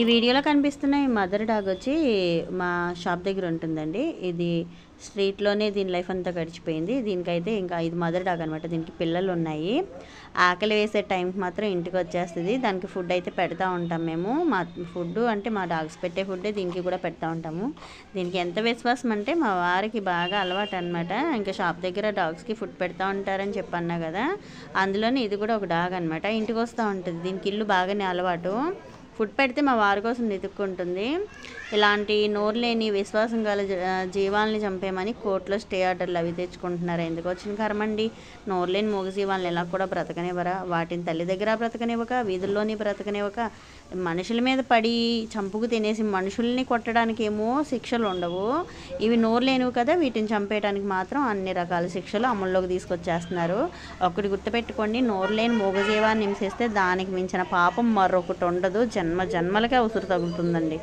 ఈ వీడియోలో కనిపిస్తున్న ఈ మదర్ డాగ్ వచ్చి మా షాప్ దగ్గర ఉంటుందండి. ఇది స్ట్రీట్లోనే దీని లైఫ్ అంతా గడిచిపోయింది. దీనికైతే ఇంకా ఇది మదర్ డాగ్ అనమాట. దీనికి పిల్లలు ఉన్నాయి. ఆకలి వేసే టైంకి మాత్రం ఇంటికి వచ్చేస్తుంది. దానికి ఫుడ్ అయితే పెడతా ఉంటాం మేము. మా ఫుడ్ అంటే మా డాగ్స్ పెట్టే ఫుడ్డే దీనికి కూడా పెడతా ఉంటాము. దీనికి ఎంత విశ్వాసం అంటే మా వారికి బాగా అలవాటు అనమాట. ఇంకా షాప్ దగ్గర డాగ్స్కి ఫుడ్ పెడతా ఉంటారని చెప్పన్నా కదా, అందులోనే ఇది కూడా ఒక డాగ్ అనమాట. ఇంటికి వస్తూ ఉంటుంది. దీనికి ఇల్లు బాగానే అలవాటు. ఫుడ్ పెడితే మా వారి కోసం వెతుక్కుంటుంది. ఇలాంటి నోరు లేని విశ్వాసం గల జీవాలని చంపేమని కోర్టులో స్టే ఆర్డర్లు అవి తెచ్చుకుంటున్నారు. ఎందుకు వచ్చిన కర్మండి? నోరు లేని మూగ జీవాలను ఎలా కూడా బ్రతకనివ్వరా? వాటిని తల్లి దగ్గర బ్రతకనివ్వక, వీధుల్లోని బ్రతకనివ్వక, మనుషుల మీద పడి చంపుకు తినేసి మనుషుల్ని కొట్టడానికి ఏమో శిక్షలు ఉండవు. ఇవి నోరు లేనివి కదా, వీటిని చంపేయడానికి మాత్రం అన్ని రకాల శిక్షలు అమల్లోకి తీసుకొచ్చేస్తున్నారు. ఒకటి గుర్తుపెట్టుకోండి, నోరు లేని మూగజీవాన్ని హింసిస్తే దానికి మించిన పాపం మరొకటి ఉండదు. జన్మ జన్మలకే ఉసురు తగులుతుందండి.